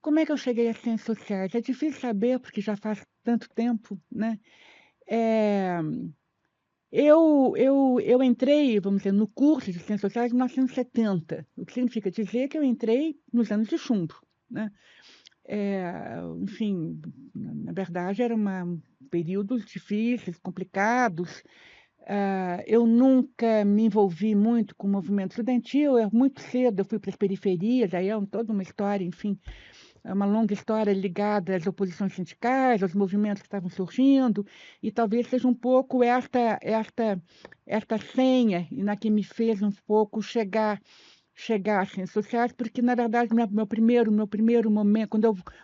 Como é que eu cheguei às ciências sociais? É difícil saber, porque já faz tanto tempo, né. Eh, eu entrei, vamos dizer, no curso de ciências sociais em 1970, o que significa dizer que eu entrei nos anos de chumbo, né. Enfim, na verdade era períodos difíceis, complicados. Eu nunca me envolvi muito com o movimento estudantil, muito cedo eu fui para as periferias, aí é toda uma história, enfim. É uma longa história ligada às oposições sindicais, aos movimentos que estavam surgindo, e talvez seja um pouco esta senha na que me fez um pouco chegar às ciências sociais, porque na verdade meu primeiro momento,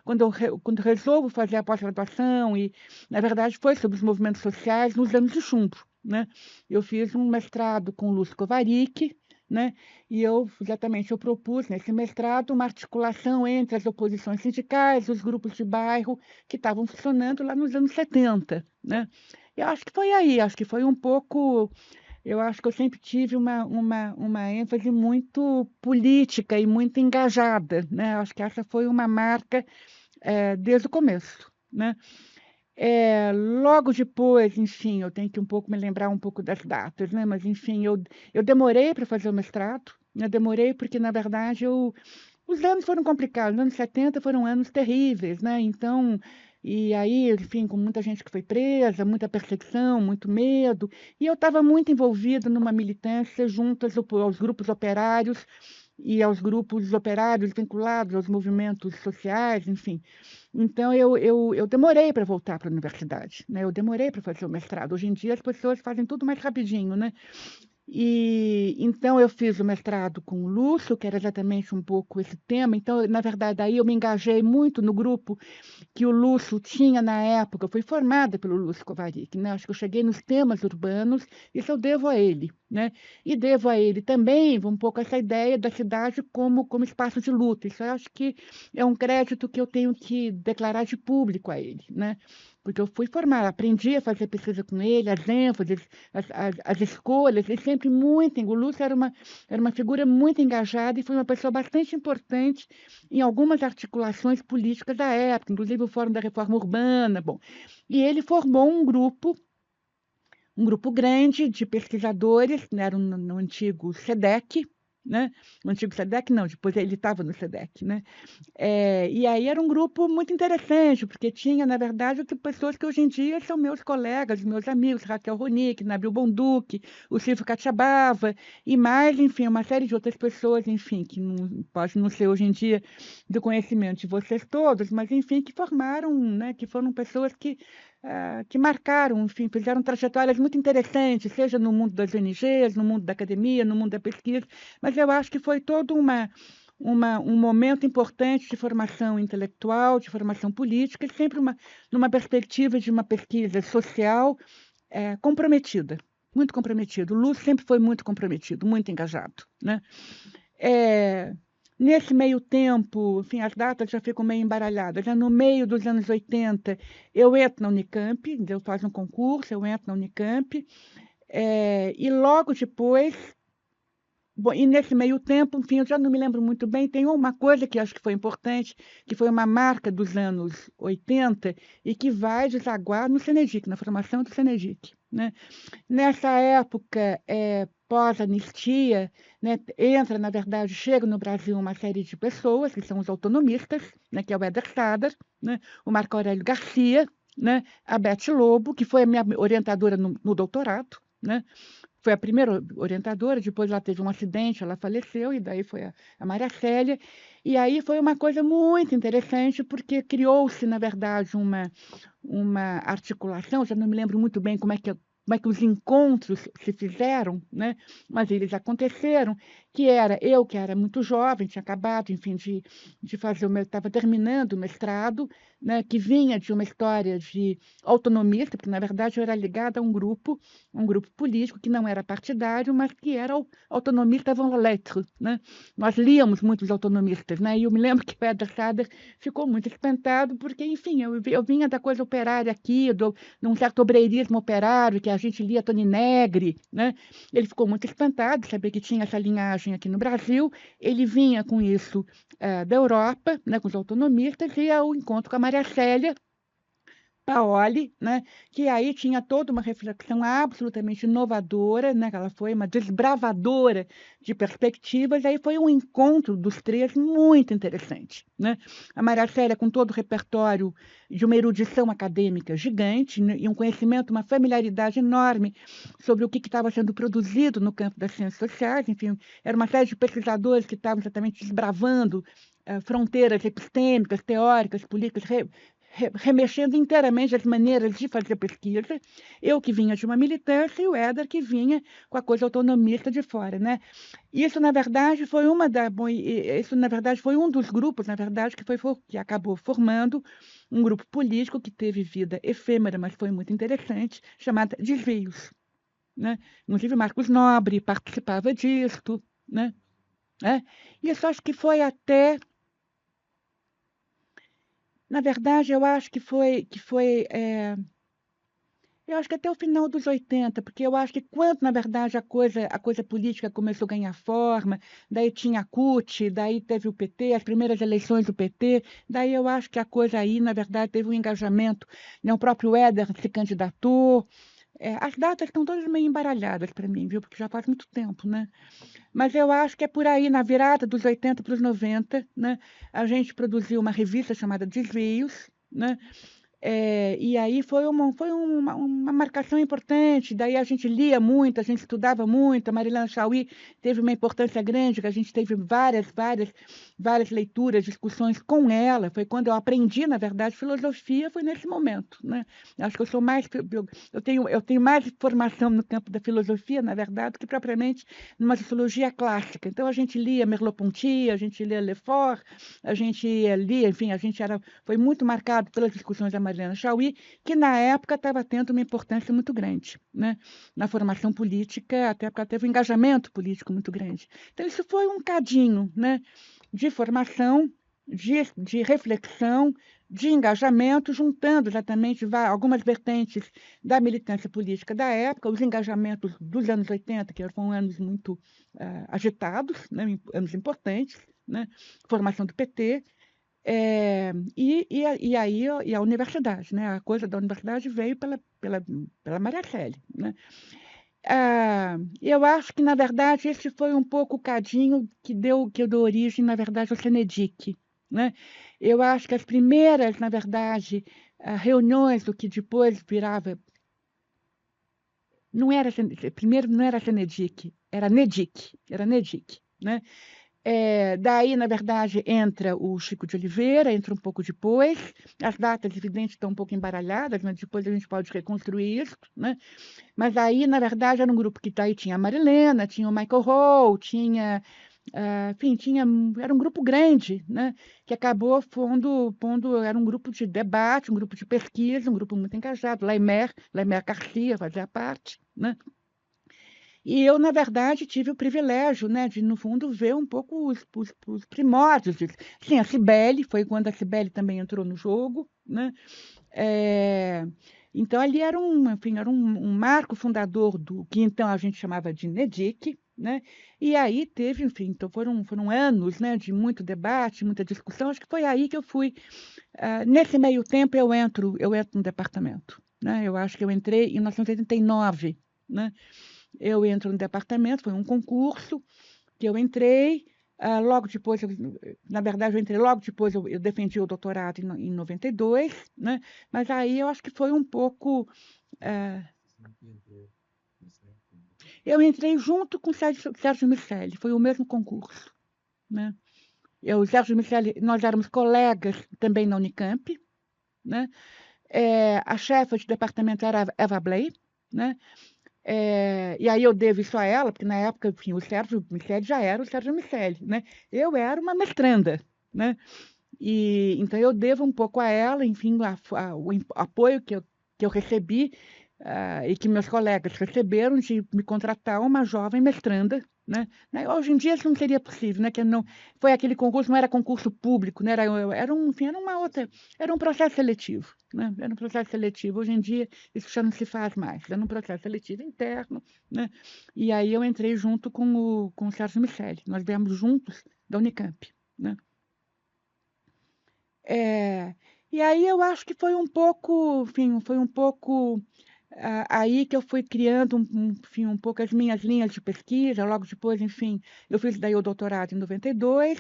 quando resolvo fazer a pós-graduação e, na verdade, foi sobre os movimentos sociais nos anos de chumbo, né. Eu fiz um mestrado com o Lúcio Kovarik, né, e eu propus nesse mestrado uma articulação entre as oposições sindicais, os grupos de bairro que estavam funcionando lá nos anos 70, né. Eu acho que foi aí, acho que foi um pouco. Eu acho que eu sempre tive uma ênfase muito política e muito engajada, né, acho que essa foi uma marca, desde o começo, né. Logo depois, enfim, eu tenho que um pouco me lembrar um pouco das datas, né, mas enfim, eu demorei para fazer o mestrado, né, demorei porque na verdade os anos foram complicados, os anos 70 foram anos terríveis, né, então e aí, enfim, com muita gente que foi presa, muita perseguição, muito medo, e eu estava muito envolvida numa militância junto aos grupos operários e aos grupos operários vinculados aos movimentos sociais, enfim. Então eu demorei para voltar para a universidade, né, eu demorei para fazer o mestrado. Hoje em dia as pessoas fazem tudo mais rapidinho, né. E então eu fiz o mestrado com o Lúcio, que era exatamente um pouco esse tema, então na verdade aí eu me engajei muito no grupo que o Lúcio tinha na época. Eu fui formada pelo Lúcio Kovarik, né, acho que eu cheguei nos temas urbanos, isso eu devo a ele, né. E devo a ele também um pouco essa ideia da cidade como espaço de luta, isso eu acho que é um crédito que eu tenho que declarar de público a ele, né, porque eu fui formada, aprendi a fazer pesquisa com ele, as ênfases, as escolhas, e sempre muito o Lúcio era uma figura muito engajada e foi uma pessoa bastante importante em algumas articulações políticas da época, inclusive o Fórum da Reforma Urbana, bom. E ele formou um grupo grande de pesquisadores, né, era no antigo SEDEC, né, no antigo SEDEC não, depois ele estava no SEDEC, né. E aí era um grupo muito interessante, porque tinha, na verdade, pessoas que hoje em dia são meus colegas, meus amigos, Raquel Ronick, Nabil Bonduque, o Silvio Catiabava e mais, enfim, uma série de outras pessoas, enfim, que não pode não ser hoje em dia do conhecimento de vocês todos, mas enfim, que formaram, né, que foram pessoas que marcaram, enfim, fizeram trajetórias muito interessantes, seja no mundo das ONGs, no mundo da academia, no mundo da pesquisa, mas eu acho que foi todo um momento importante de formação intelectual, de formação política, e sempre numa perspectiva de uma pesquisa social, comprometida, muito comprometida. O Lúcio sempre foi muito comprometido, muito engajado, né. Eh, Nesse meio tempo, enfim, as datas já ficam meio embaralhadas, já no meio dos anos 80 eu entro na Unicamp, eu faço um concurso, eu entro na Unicamp, e logo depois. Bom, e nesse meio tempo, enfim, eu já não me lembro muito bem, tem uma coisa que acho que foi importante, que foi uma marca dos anos 80 e que vai desaguar no CENEDIC, na formação do CENEDIC, né. Nessa época, pós-anistia, né, entra, na verdade, chega no Brasil uma série de pessoas, que são os autonomistas, né, que é o Éder Sader, né, o Marco Aurélio Garcia, né, a Bete Lobo, que foi a minha orientadora no doutorado, né. Foi a primeira orientadora, depois ela teve um acidente, ela faleceu, e daí foi a Maria Célia. E aí foi uma coisa muito interessante, porque criou-se, na verdade, uma articulação, já não me lembro muito bem como é que os encontros se fizeram, né, mas eles aconteceram, que era eu que era muito jovem, tinha acabado, enfim, de fazer estava terminando o mestrado, né, que vinha de uma história de autonomista, porque, na verdade, eu era ligada a um grupo político que não era partidário, mas que era o autonomista avant la lettre, né? Nós líamos muitos autonomistas, né? E eu me lembro que o Edgar Sader ficou muito espantado, porque, enfim, eu vinha da coisa operária aqui, de um certo obreirismo operário, que a gente lia Toni Negri, né? Ele ficou muito espantado de saber que tinha essa linhagem aqui no Brasil. Ele vinha com isso da Europa, né, com os autonomistas, e ao encontro com a Maria Célia Paoli, né, que aí tinha toda uma reflexão absolutamente inovadora, né, que ela foi uma desbravadora de perspectivas, aí foi um encontro dos três muito interessante, né? A Maria Célia com todo o repertório de uma erudição acadêmica gigante, né, e um conhecimento, uma familiaridade enorme sobre o que estava sendo produzido no campo das ciências sociais, enfim, era uma série de pesquisadores que estavam exatamente desbravando fronteiras epistêmicas, teóricas, políticas, remexendo inteiramente as maneiras de fazer pesquisa. Eu que vinha de uma militância e o Éder que vinha com a coisa autonomista de fora, né? Isso na verdade foi isso na verdade foi um dos grupos, na verdade, que acabou formando um grupo político que teve vida efêmera, mas foi muito interessante, chamado Desvios, né? Inclusive Marcos Nobre participava disto, né? Isso acho que foi até na verdade, eu acho que até o final dos 80, porque eu acho que quando, na verdade, a coisa política começou a ganhar forma, daí tinha a CUT, daí teve o PT, as primeiras eleições do PT, daí eu acho que a coisa aí, na verdade, teve um engajamento, né? O próprio Éder se candidatou. As datas estão todas meio embaralhadas para mim, viu? Porque já faz muito tempo, né? Mas eu acho que é por aí, na virada dos 80 para os 90, né? A gente produziu uma revista chamada Desvios, né? E aí foi uma marcação importante. Daí a gente lia muito, a gente estudava muito. A Marilena Chaui teve uma importância grande, que a gente teve várias leituras, discussões com ela. Foi quando eu aprendi, na verdade, filosofia, foi nesse momento, né? Acho que eu tenho mais formação no campo da filosofia, na verdade, do que propriamente numa sociologia clássica. Então a gente lia Merleau-Ponty, a gente lia Lefort, a gente lia, enfim, foi muito marcado pelas discussões da Marilena Chaui, que na época estava tendo uma importância muito grande, né? Na formação política, até porque ela teve um engajamento político muito grande. Então, isso foi um cadinho, né, de formação, de reflexão, de engajamento, juntando exatamente algumas vertentes da militância política da época, os engajamentos dos anos 80, que foram anos muito agitados, né, anos importantes, né, formação do PT, e a universidade, né? A coisa da universidade veio pela Maria Célia, né? Eu acho que, na verdade, esse foi um pouco o cadinho que deu origem, na verdade, ao Senedic, né? Eu acho que as primeiras, na verdade, reuniões do que depois virava... Primeiro não era Senedic, era Nedic, né? Daí, na verdade, entra o Chico de Oliveira, entra um pouco depois. As datas, evidente, estão um pouco embaralhadas, mas depois a gente pode reconstruir isso, né? Mas aí, na verdade, era um grupo que daí tinha a Marilena, tinha o Michael Hall, enfim, era um grupo grande, né? Que acabou era um grupo de debate, um grupo de pesquisa, um grupo muito engajado. Laimer Garcia fazia parte, né? E eu, na verdade, tive o privilégio, né, de, no fundo, ver um pouco os primórdios disso. Sim, a Cibele, foi quando a Cibele também entrou no jogo, né? Então, ali enfim, era um marco fundador do que então a gente chamava de NEDIC, né? E aí teve, enfim, então foram anos, né, de muito debate, muita discussão. Acho que foi aí que eu fui. Nesse meio tempo, eu entro no departamento, né? Eu acho que eu entrei em 1989, né? Eu entro no departamento, foi um concurso que eu entrei. Logo depois, na verdade, eu entrei logo depois, eu defendi o doutorado em 92, né? Mas aí eu acho que foi um pouco. Eu entrei junto com o Sérgio Miceli, foi o mesmo concurso, né? O Sérgio Miceli, nós éramos colegas também na Unicamp, né? A chefe de departamento era Eva Bley, né? E aí eu devo isso a ela, porque na época, enfim, o Sérgio Miceli já era o Sérgio Miceli, né? Eu era uma mestranda, né? E então eu devo um pouco a ela, enfim, o apoio que eu recebi, e que meus colegas receberam de me contratar uma jovem mestranda, né. Hoje em dia isso não seria possível, né, que não foi aquele concurso, não era concurso público, né, era um, enfim, era uma outra, era um processo seletivo, né, era um processo seletivo. Hoje em dia isso já não se faz mais, era um processo seletivo interno, né, e aí eu entrei junto com o Sérgio Miceli, nós viemos juntos da Unicamp, né. É, e aí eu acho que foi um pouco, enfim, foi um pouco aí que eu fui criando enfim, um pouco as minhas linhas de pesquisa. Logo depois, enfim, eu fiz daí o doutorado em 92,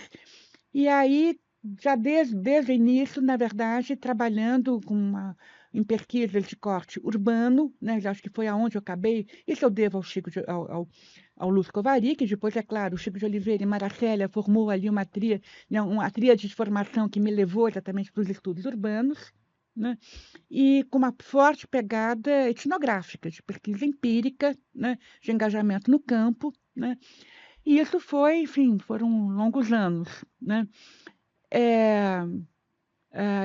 e aí já desde o início, na verdade, trabalhando em pesquisas de corte urbano, né? Eu acho que foi aonde eu acabei. Isso eu devo ao Chico ao Lúcio Covari, que depois, é claro, o Chico de Oliveira e Maracélia formou ali uma tríade de formação que me levou exatamente para os estudos urbanos, né? E com uma forte pegada etnográfica, de pesquisa empírica, né? De engajamento no campo, né? E isso foi, enfim, foram longos anos, né? É,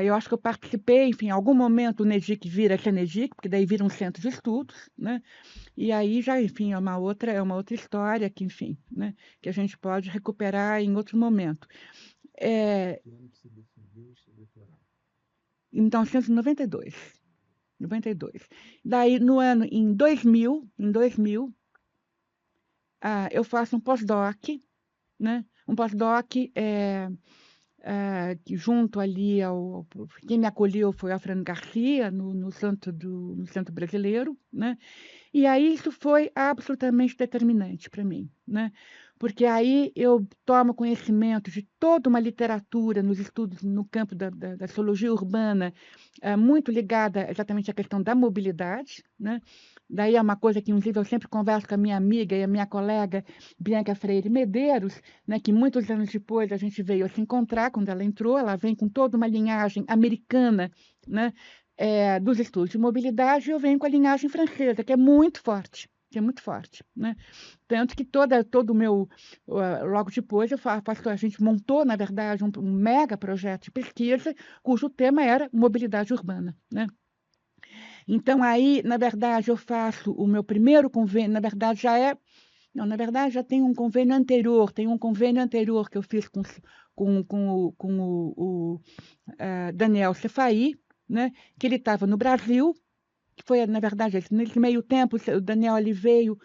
eu acho que eu participei, enfim, em algum momento o NEDIC vira CENEDIC, porque daí vira um centro de estudos, né? E aí já, enfim, é uma outra história que, enfim, né, que a gente pode recuperar em outro momento. É, em 1992, 92. Daí, em 2000, eu faço um pós-doc, né? Um pós-doc que junto ali quem me acolheu foi a Fran Garcia, no Centro Brasileiro, né? E aí isso foi absolutamente determinante para mim, né? Porque aí eu tomo conhecimento de toda uma literatura nos estudos no campo da sociologia urbana, muito ligada exatamente à questão da mobilidade, né? Daí é uma coisa que, inclusive, eu sempre converso com a minha amiga e a minha colega Bianca Freire Medeiros, né, que muitos anos depois a gente veio a se encontrar quando ela entrou. Ela vem com toda uma linhagem americana, né, dos estudos de mobilidade, e eu venho com a linhagem francesa, que é muito forte, né? Tanto que todo o meu, logo depois a gente montou, na verdade, um mega projeto de pesquisa, cujo tema era mobilidade urbana, né? Então aí, na verdade, eu faço o meu primeiro convênio, na verdade não, na verdade já tem um convênio anterior que eu fiz com o Daniel Cefaí, né, que ele estava no Brasil, que foi, na verdade, nesse meio tempo, o Daniel ele veio,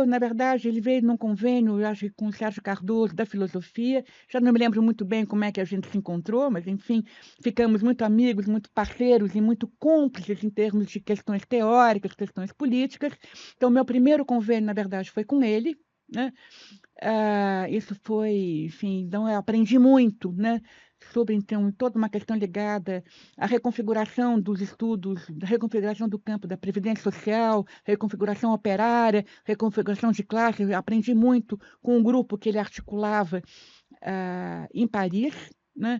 na verdade, ele veio num convênio, eu acho que com o Sérgio Cardoso, da filosofia. Já não me lembro muito bem como é que a gente se encontrou, mas, enfim, ficamos muito amigos, muito parceiros e muito cúmplices em termos de questões teóricas, questões políticas. Então, meu primeiro convênio, na verdade, foi com ele, né? Isso foi, enfim, então eu aprendi muito, né, sobre, então, toda uma questão ligada à reconfiguração dos estudos, da reconfiguração do campo da previdência social, reconfiguração operária, reconfiguração de classe. Eu aprendi muito com um grupo que ele articulava em Paris, né?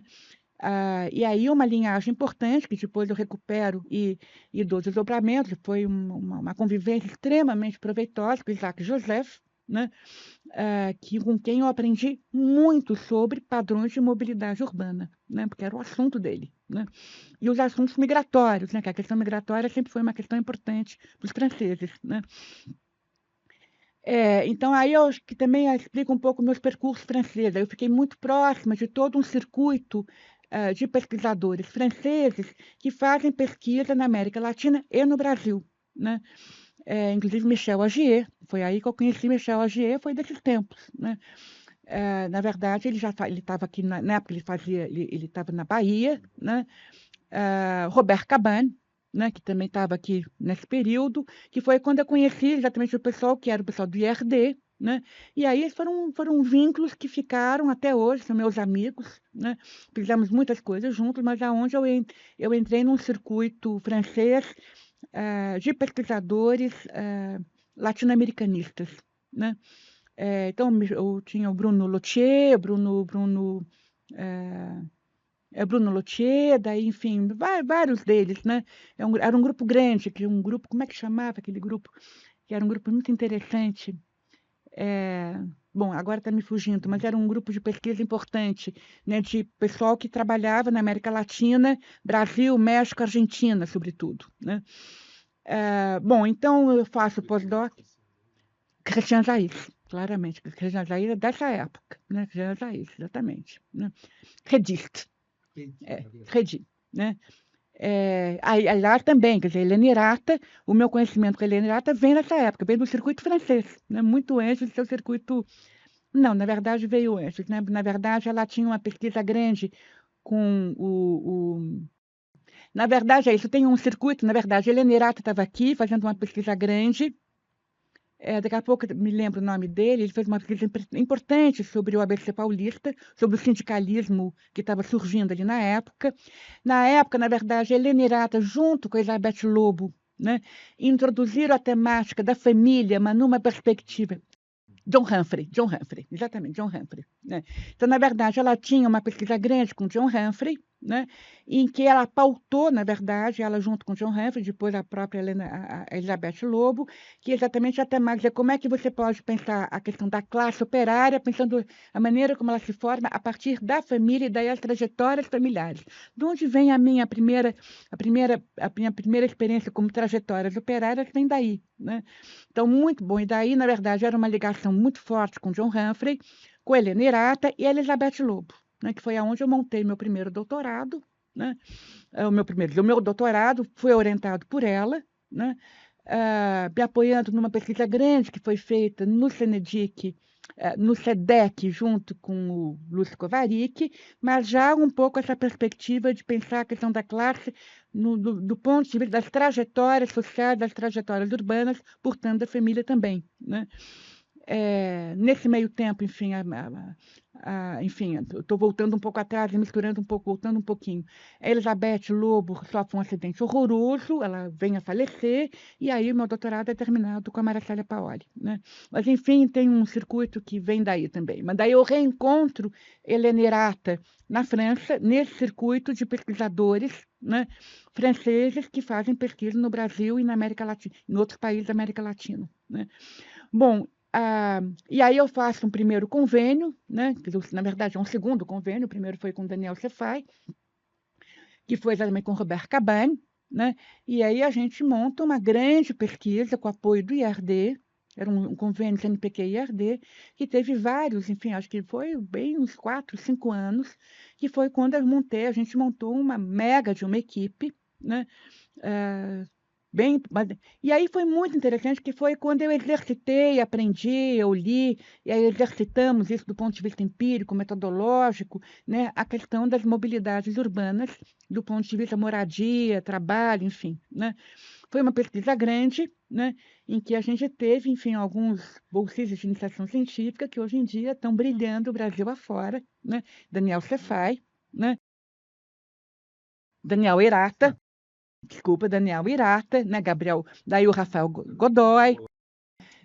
E aí uma linhagem importante, que depois eu recupero e dou desdobramentos. Foi uma convivência extremamente proveitosa com Isaac Joseph, né? Com quem eu aprendi muito sobre padrões de mobilidade urbana, né? Porque era o assunto dele, né? E os assuntos migratórios, né? Que a questão migratória sempre foi uma questão importante para os franceses, né? Então, aí eu acho que também explico um pouco meus percursos franceses. Eu fiquei muito próxima de todo um circuito de pesquisadores franceses que fazem pesquisa na América Latina e no Brasil, né? Inclusive Michel Augier, foi aí que eu conheci Michel Augier, foi desses tempos, né? Na verdade, ele estava aqui na época, ele estava na Bahia, né? Robert Caban, né, que também estava aqui nesse período, que foi quando eu conheci exatamente o pessoal, que era o pessoal do IRD, né? E aí foram vínculos que ficaram até hoje, são meus amigos, né? Fizemos muitas coisas juntos, mas aonde eu entrei num circuito francês de pesquisadores latino-americanistas, né? Então, eu tinha o Bruno Lottier, Bruno Lottier, daí, enfim, vários deles, né? Era um grupo grande, como é que chamava aquele grupo? Que era um grupo muito interessante. bom, agora está me fugindo, mas era um grupo de pesquisa importante, né, de pessoal que trabalhava na América Latina, Brasil, México, Argentina, sobretudo, né? Bom, então eu faço pós-doc. Christian Zayis, claramente. Christian Zayis é dessa época, né? Christian Zayis, exatamente. Né? Redist. Redist, né? Aliás, também, quer dizer, Helena Irata, o meu conhecimento com a Helena Irata vem dessa época, vem do circuito francês, né? Muito antes do seu circuito. Não, na verdade veio antes, né? Na verdade, ela tinha uma pesquisa grande com Na verdade, é isso, tem um circuito, na verdade, a Helena Irata estava aqui fazendo uma pesquisa grande. Daqui a pouco me lembro o nome dele, ele fez uma pesquisa importante sobre o ABC paulista, sobre o sindicalismo que estava surgindo ali na época. Na época, na verdade, a Helena Irata, junto com a Elizabeth Lobo, né, introduziram a temática da família, mas numa perspectiva. John Humphrey, exatamente, John Humphrey. Né? Então, na verdade, ela tinha uma pesquisa grande com John Humphrey, né, em que ela pautou, na verdade, ela junto com John Humphrey, depois a própria a Elizabeth Lobo, que exatamente até mais é como é que você pode pensar a questão da classe operária, pensando a maneira como ela se forma a partir da família e das trajetórias familiares. De onde vem a minha primeira experiência como trajetórias operárias vem daí, né? Então, muito bom. E daí, na verdade, era uma ligação muito forte com John Humphrey, com Helena Irata e Elizabeth Lobo, né, que foi aonde eu montei meu primeiro doutorado. Né? O meu doutorado foi orientado por ela, né? Me apoiando numa pesquisa grande que foi feita no CNEDIC, no SEDEC, junto com o Lúcio Kovarik, mas já um pouco essa perspectiva de pensar a questão da classe do ponto de vista das trajetórias sociais, das trajetórias urbanas, portanto, da família também. Né? Nesse meio tempo, enfim, enfim, estou voltando um pouco atrás, misturando um pouco, voltando um pouquinho. A Elizabeth Lobo sofre um acidente horroroso, ela vem a falecer, e aí o meu doutorado é terminado com a Maracélia Paoli. Né? Mas, enfim, tem um circuito que vem daí também. Mas daí eu reencontro Helena Irata na França, nesse circuito de pesquisadores, né, franceses que fazem pesquisa no Brasil e na América Latina, em outros países da América Latina. Né? Bom, e aí eu faço um primeiro convênio, né, que na verdade é um segundo convênio, o primeiro foi com Daniel Cefai, que foi exatamente com Robert Cabane, né, e aí a gente monta uma grande pesquisa com apoio do IRD, era um convênio CNPq e IRD, que teve vários, enfim, acho que foi bem uns 4, 5 anos, que foi quando a gente montou uma mega de uma equipe, né, e aí foi muito interessante, que foi quando eu exercitei, aprendi, eu li, e aí exercitamos isso do ponto de vista empírico, metodológico, né, a questão das mobilidades urbanas, do ponto de vista moradia, trabalho, enfim. Né. Foi uma pesquisa grande, né, em que a gente teve, enfim, alguns bolsistas de iniciação científica que hoje em dia estão brilhando o Brasil afora, né, Daniel Cefai, né, Daniel Irata, desculpa, Daniel Irata, né, Gabriel, daí o Rafael Godoy,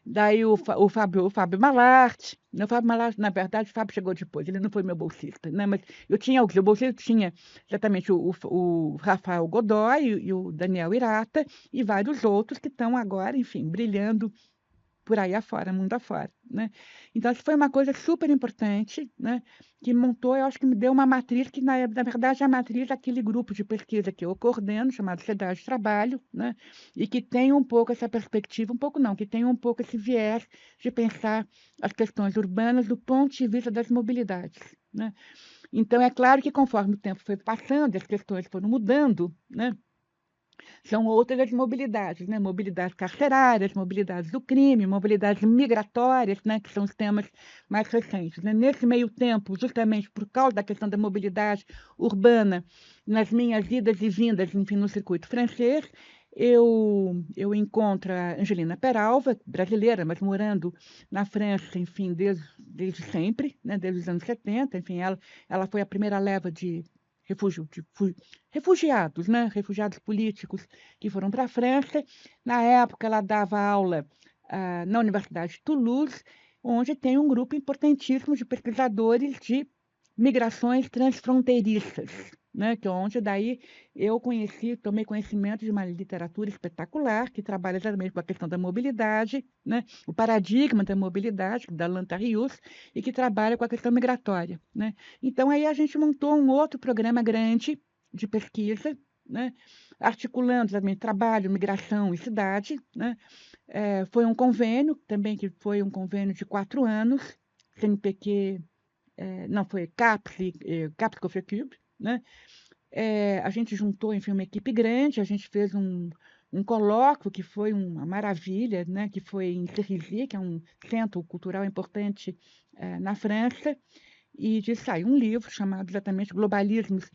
daí o Fábio Malarte, né, o Fábio Malarte, na verdade, o Fábio chegou depois, ele não foi meu bolsista, né, mas o bolsista tinha exatamente o Rafael Godoy e o Daniel Irata e vários outros que estão agora, enfim, brilhando por aí afora, mundo afora, né? Então, isso foi uma coisa super importante, né? Que montou, eu acho que me deu uma matriz, que na verdade é a matriz daquele grupo de pesquisa que eu coordeno, chamado Sociedade de Trabalho, né? E que tem um pouco essa perspectiva, um pouco não, que tem um pouco esse viés de pensar as questões urbanas do ponto de vista das mobilidades, né? Então, é claro que conforme o tempo foi passando, as questões foram mudando, né? São outras as mobilidades, né? Mobilidades carcerárias, mobilidades do crime, mobilidades migratórias, né? Que são os temas mais recentes. Né? Nesse meio tempo, justamente por causa da questão da mobilidade urbana, nas minhas idas e vindas, enfim, no circuito francês, eu encontro a Angelina Peralva, brasileira, mas morando na França, enfim, desde sempre, né? Desde os anos 70, enfim, ela foi a primeira leva de refugiados, né? Refugiados políticos que foram para a França. Na época, ela dava aula na Universidade de Toulouse, onde tem um grupo importantíssimo de pesquisadores de migrações transfronteiriças. né, que é onde daí eu tomei conhecimento de uma literatura espetacular que trabalha exatamente com a questão da mobilidade, né, o paradigma da mobilidade, da Lantarius, e que trabalha com a questão migratória, né. Então aí a gente montou um outro programa grande de pesquisa, né, articulando também trabalho, migração e cidade, né. Foi um convênio também, que foi um convênio de 4 anos, CNPq, não, foi CAPES e CAPES Cofrecube, né. A gente juntou, enfim, uma equipe grande, a gente fez um colóquio que foi uma maravilha, né, que foi em Cerisy, que é um centro cultural importante na França, e disso saiu um livro chamado exatamente Globalismos,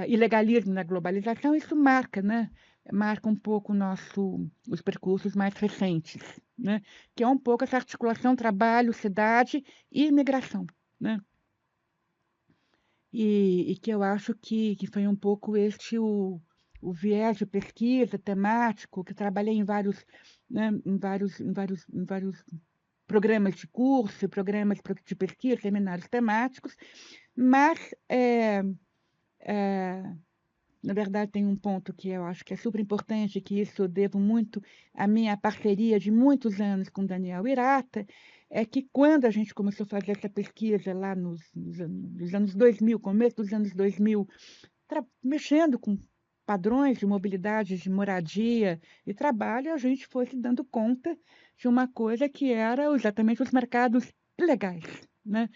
Ilegalismo na Globalização. Isso marca, né, marca um pouco os percursos mais recentes, né, que é um pouco essa articulação trabalho, cidade e imigração, né. E que eu acho que foi um pouco este o viés de pesquisa temático, que trabalhei em vários, né, em vários programas de curso, programas de pesquisa, seminários temáticos, mas, na verdade, tem um ponto que eu acho que é super importante, que isso eu devo muito à minha parceria de muitos anos com Daniel Irata, é que quando a gente começou a fazer essa pesquisa lá nos anos 2000, começo dos anos 2000, mexendo com padrões de mobilidade, de moradia e trabalho, a gente foi se dando conta de uma coisa que era exatamente os mercados ilegais, né?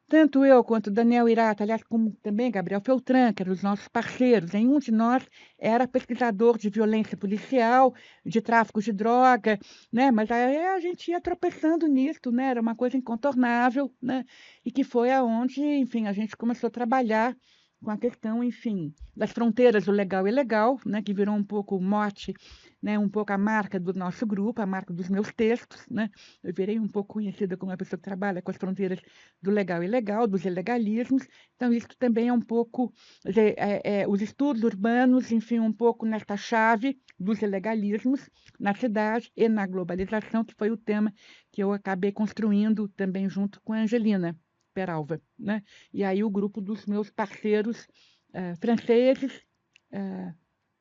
Tanto eu quanto Daniel Irata, aliás, como também Gabriel Feltran, que eram os nossos parceiros, nenhum de nós era pesquisador de violência policial, de tráfico de droga, né? Mas aí a gente ia tropeçando nisso, né? Era uma coisa incontornável, né? E que foi aonde, enfim, a gente começou a trabalhar com a questão, enfim, das fronteiras do legal e ilegal, né? Que virou um pouco o mote, né? Um pouco a marca do nosso grupo, a marca dos meus textos, né? Eu virei um pouco conhecida como uma pessoa que trabalha com as fronteiras do legal e ilegal, dos ilegalismos. Então, isso também é um pouco, os estudos urbanos, enfim, um pouco nesta chave dos ilegalismos na cidade e na globalização, que foi o tema que eu acabei construindo também junto com a Angelina Peralva, né? E aí o grupo dos meus parceiros franceses,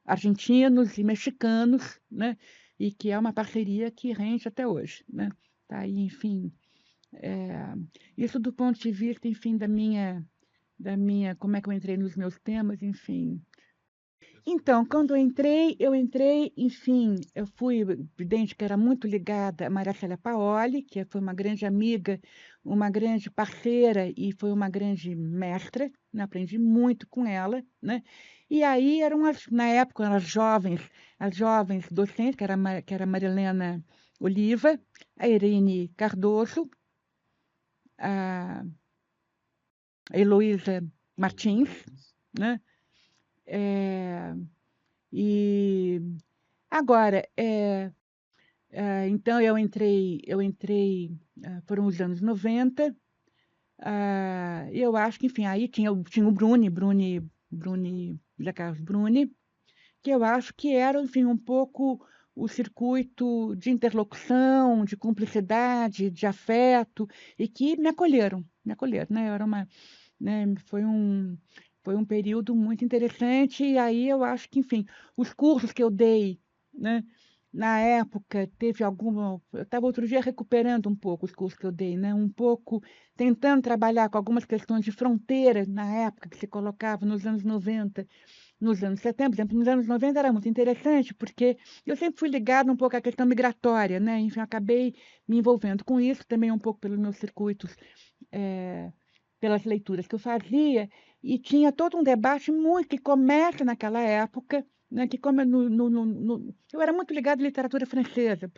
argentinos e mexicanos, né? E que é uma parceria que rende até hoje, né? Tá aí, enfim, isso do ponto de vista, enfim, como é que eu entrei nos meus temas, enfim. Então, quando eu entrei, enfim, eu fui evidente que era muito ligada a Maria Célia Paoli, que foi uma grande amiga, uma grande parceira e foi uma grande mestra, né? Aprendi muito com ela, né? E aí na época, as jovens docentes, que era a Marilena Oliva, a Irene Cardoso, a Heloísa Martins, né? É, e agora, então foram os anos 90, e eu acho que, enfim, aí tinha o Bruni, José Carlos Bruni, que eu acho que era, enfim, um pouco o circuito de interlocução, de cumplicidade, de afeto, e que me acolheram, né? Eu era uma, né, foi um período muito interessante, e aí eu acho que, enfim, os cursos que eu dei, né, na época, eu estava outro dia recuperando um pouco os cursos que eu dei, né, um pouco tentando trabalhar com algumas questões de fronteira na época que se colocava nos anos 90, nos anos 70, por exemplo, nos anos 90 era muito interessante, porque eu sempre fui ligada um pouco à questão migratória, né, enfim, acabei me envolvendo com isso, também um pouco pelos meus circuitos, eh, pelas leituras que eu fazia, e tinha todo um debate muito que começa naquela época, né, que como eu era muito ligada à literatura francesa,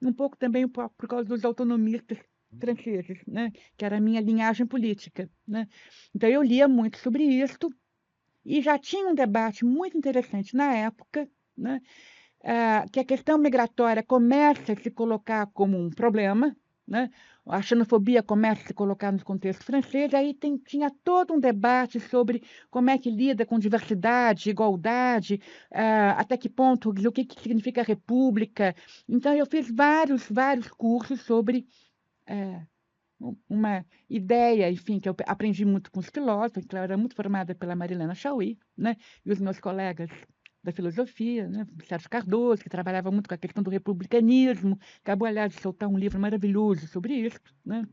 um pouco também por causa dos autonomistas franceses, né, que era a minha linhagem política, né. Então eu lia muito sobre isso e já tinha um debate muito interessante na época, né, que a questão migratória começa a se colocar como um problema, né? A xenofobia começa a se colocar no contexto francês, aí tinha todo um debate sobre como é que lida com diversidade, igualdade, até que ponto, o que significa república. Então, eu fiz vários cursos sobre uma ideia, enfim, que eu aprendi muito com os filósofos, que eu era muito formada pela Marilena Chaui, né? E os meus colegas da filosofia, né? Sérgio Cardoso, que trabalhava muito com a questão do republicanismo, acabou, aliás, de soltar um livro maravilhoso sobre isso, né?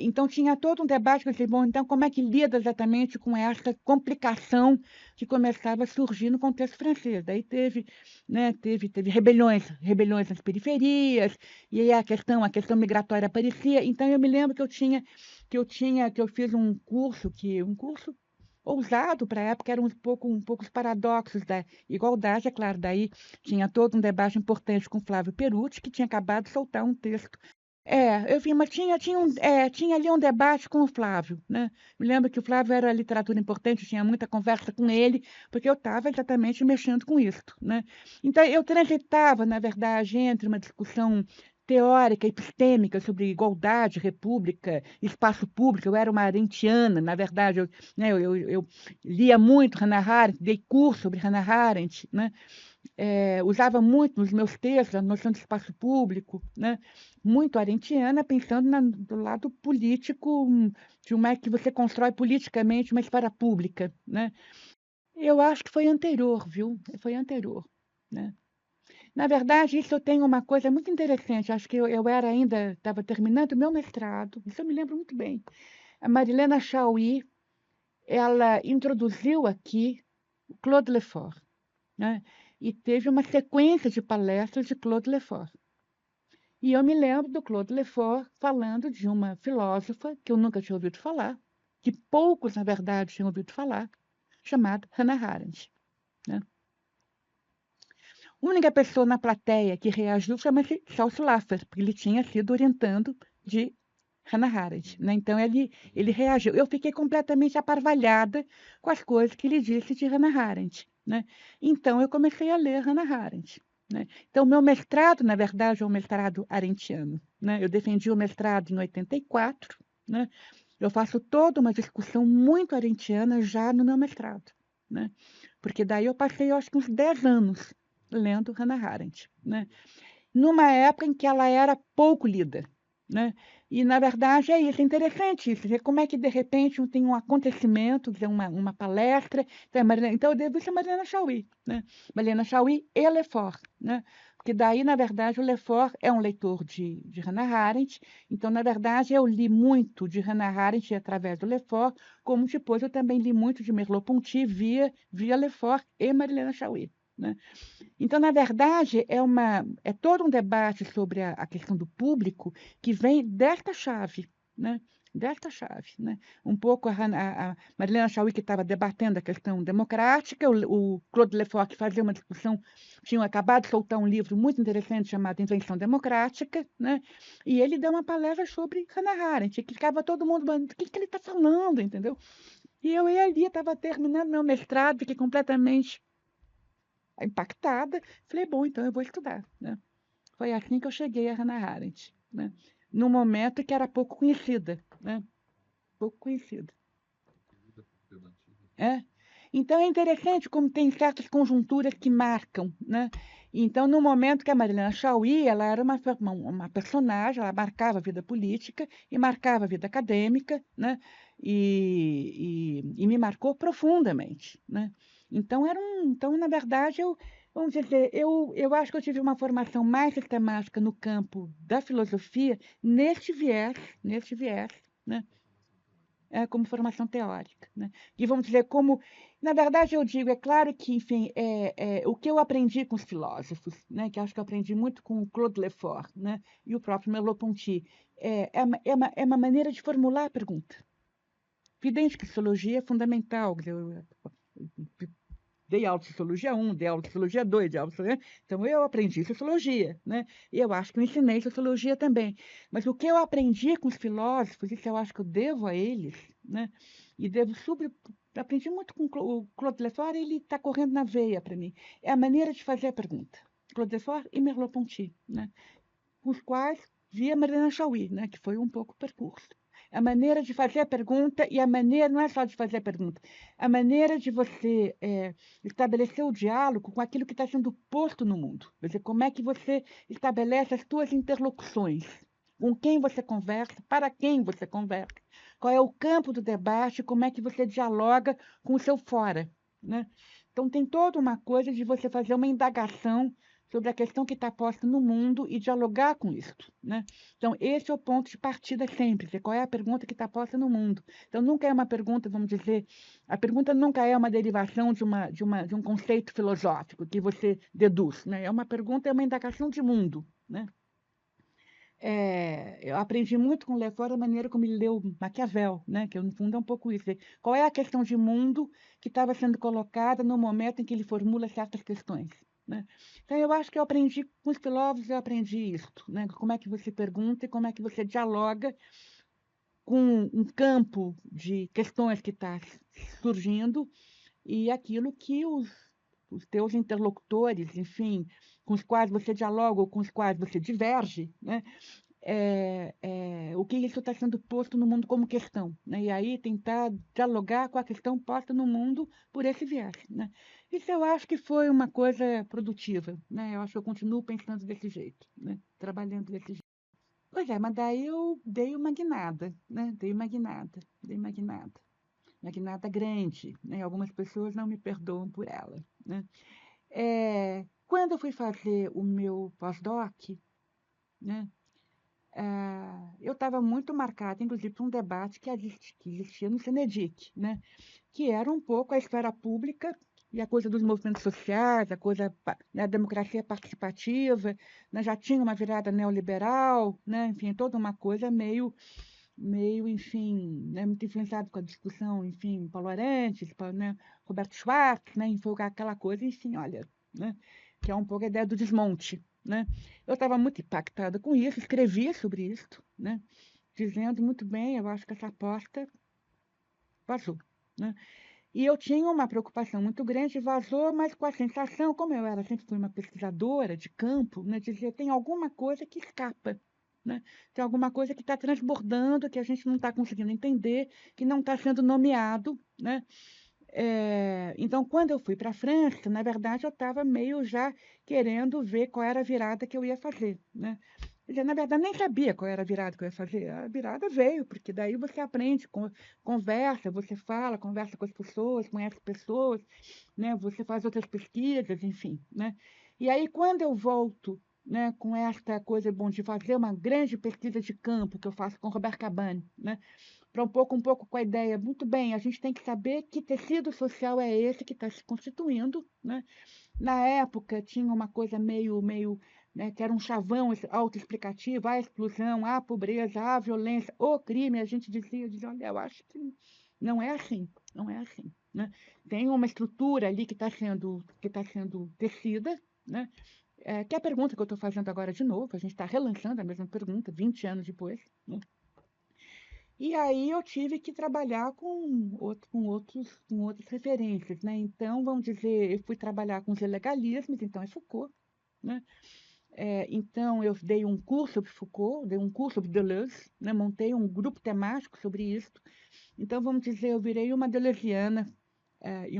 Então tinha todo um debate que eu disse, bom, então como é que lida exatamente com essa complicação que começava a surgir no contexto francês? Daí teve, né, teve rebeliões nas periferias, e aí a questão migratória aparecia. Então eu me lembro que eu fiz um curso ousado para a época, eram um pouco os paradoxos da igualdade, é claro, daí tinha todo um debate importante com Flávio Perucci, que tinha acabado de soltar um texto eu vi, mas tinha ali um debate com o Flávio, né? Me lembro que o Flávio era literatura importante, tinha muita conversa com ele, porque eu estava exatamente mexendo com isso, né? Então, eu transitava, na verdade, entre uma discussão teórica, epistêmica sobre igualdade, república, espaço público. Eu era uma arendtiana, na verdade, eu lia muito Hannah Arendt, dei curso sobre Hannah Arendt, né? Usava muito nos meus textos a noção de espaço público, né? Muito arendtiana, pensando do lado político, de como é que você constrói politicamente uma esfera pública, né? Eu acho que foi anterior, viu? Foi anterior, né? Na verdade, isso eu tenho uma coisa muito interessante. Acho que eu era ainda, estava terminando o meu mestrado, isso eu me lembro muito bem. A Marilena Chaui, ela introduziu aqui o Claude Lefort, né? E teve uma sequência de palestras de Claude Lefort. E eu me lembro do Claude Lefort falando de uma filósofa que eu nunca tinha ouvido falar, que poucos, na verdade, tinham ouvido falar, chamada Hannah Arendt, né? A única pessoa na plateia que reagiu chama-se Charles Laffer, porque ele tinha sido orientando de Hannah Arendt, né? Então ele reagiu. Eu fiquei completamente aparvalhada com as coisas que ele disse de Hannah Arendt, né? Então eu comecei a ler Hannah Arendt, né? Então meu mestrado, na verdade, é um mestrado arendtiano, né? Eu defendi o mestrado em 84, né? Eu faço toda uma discussão muito arendtiana já no meu mestrado, né? Porque daí eu passei, eu acho que uns 10 anos lendo Hannah Arendt, né? Numa época em que ela era pouco lida, né? E, na verdade, é isso, é interessante isso, ver como é que, de repente, tem um acontecimento, quer dizer, uma palestra, então eu devo isso a Mariana Chauí, né? Mariana Chauí e Lefort, né? Porque daí, na verdade, o Lefort é um leitor de Hannah Arendt, então, na verdade, eu li muito de Hannah Arendt através do Lefort, como depois eu também li muito de Merleau-Ponty via Lefort e Marilena Chauí, né? Então, na verdade, é todo um debate sobre a questão do público que vem desta chave, né? Desta chave, né? Um pouco a Marilena Chaui, que estava debatendo a questão democrática, o Claude Lefort, que fazia uma discussão, tinha acabado de soltar um livro muito interessante chamado Invenção Democrática, né? E ele deu uma palestra sobre Hannah Arendt, que ficava todo mundo, o que ele está falando, entendeu? E eu ia ali, estava terminando meu mestrado, fiquei completamente impactada. Falei, bom, então eu vou estudar, né? Foi assim que eu cheguei a Hannah Arendt, né? No momento que era pouco conhecida, né? Pouco conhecida. É? Então é interessante como tem certas conjunturas que marcam, né? Então, no momento que a Marilena Chaui, ela era uma personagem, ela marcava a vida política e marcava a vida acadêmica, né? E me marcou profundamente, né? Então, na verdade, vamos dizer, eu acho que eu tive uma formação mais sistemática no campo da filosofia neste viés, né? Como formação teórica, né? E vamos dizer, como, na verdade, eu digo, é claro que, enfim, o que eu aprendi com os filósofos, né? Que acho que eu aprendi muito com o Claude Lefort, né? E o próprio Merleau-Ponty, é uma maneira de formular a pergunta. Evidente que sociologia é fundamental, dei aula de Sociologia 1, dei aula de Sociologia 2, dei aula de Sociologia... Então, eu aprendi Sociologia, né? E eu acho que eu ensinei Sociologia também. Mas o que eu aprendi com os filósofos, isso eu acho que eu devo a eles, né? E devo aprendi muito com o Claude Lefort, ele está correndo na veia para mim. É a maneira de fazer a pergunta. Claude Lefort e Merleau-Ponty, né? Com os quais via Mariana Chaui, né? Que foi um pouco o percurso. A maneira de fazer a pergunta, e a maneira não é só de fazer a pergunta, a maneira de você estabelecer o diálogo com aquilo que está sendo posto no mundo. Quer dizer, como é que você estabelece as suas interlocuções, com quem você conversa, para quem você conversa, qual é o campo do debate, como é que você dialoga com o seu fora, né? Então, tem toda uma coisa de você fazer uma indagação sobre a questão que está posta no mundo e dialogar com isso, né? Então, esse é o ponto de partida sempre, qual é a pergunta que está posta no mundo. Então, nunca é uma pergunta, vamos dizer, a pergunta nunca é uma derivação de um conceito filosófico que você deduz, né? É uma pergunta, é uma indagação de mundo, né? Eu aprendi muito com o Lefort a maneira como ele leu Maquiavel, né? Que no fundo é um pouco isso. Qual é a questão de mundo que estava sendo colocada no momento em que ele formula certas questões, né? Então, eu acho que eu aprendi com os filósofos, eu aprendi isso, né? Como é que você pergunta e como é que você dialoga com um campo de questões que está surgindo e aquilo que os teus interlocutores, enfim, com os quais você dialoga ou com os quais você diverge, né? O que isso está sendo posto no mundo como questão, né? E aí tentar dialogar com a questão posta no mundo por esse viés, né? Isso eu acho que foi uma coisa produtiva, né? Eu acho que eu continuo pensando desse jeito, né? Trabalhando desse jeito. Pois é, mas daí eu dei uma guinada, né? Dei uma guinada. Uma guinada grande, né? Algumas pessoas não me perdoam por ela, né? Quando eu fui fazer o meu pós-doc, né? Eu estava muito marcada, inclusive, por um debate que existia no Senedic, né? Que era um pouco a esfera pública e a coisa dos movimentos sociais, a coisa da democracia participativa, né? Já tinha uma virada neoliberal, né? Enfim, toda uma coisa enfim, né? Muito influenciada com a discussão, enfim, Paulo Arantes, né? Roberto Schwartz, né? Enfim, aquela coisa, enfim, olha, né? Que é um pouco a ideia do desmonte, né? Eu estava muito impactada com isso, escrevi sobre isso, né? Dizendo muito bem, eu acho que essa aposta vazou, né? E eu tinha uma preocupação muito grande, vazou, mas com a sensação, como eu era, sempre fui uma pesquisadora de campo, né? Dizer, tem alguma coisa que escapa, né? Tem alguma coisa que está transbordando, que a gente não está conseguindo entender, que não está sendo nomeado, né? Então, quando eu fui para a França, na verdade, eu estava meio já querendo ver qual era a virada que eu ia fazer, né? Quer dizer, na verdade, nem sabia qual era a virada que eu ia fazer. A virada veio, porque daí você aprende, conversa, você fala, conversa com as pessoas, conhece pessoas, né? Você faz outras pesquisas, enfim, né? E aí, quando eu volto, né, com esta coisa bom de fazer uma grande pesquisa de campo que eu faço com Robert Cabane, né? Para um pouco com a ideia, muito bem, a gente tem que saber que tecido social é esse que está se constituindo, né? Na época tinha uma coisa meio, né, que era um chavão autoexplicativo, a exclusão, a pobreza, a violência, o crime, a gente dizia, olha, eu acho que não é assim, não é assim, né? Tem uma estrutura ali que tá sendo tecida, né? Que é a pergunta que eu estou fazendo agora de novo, a gente está relançando a mesma pergunta 20 anos depois, né? E aí eu tive que trabalhar com outras referências, né? Então, vamos dizer, eu fui trabalhar com os ilegalismos, então é Foucault, né? Então, eu dei um curso sobre Foucault, dei um curso sobre Deleuze, né? Montei um grupo temático sobre isso. Então, vamos dizer, eu virei uma deleuziana e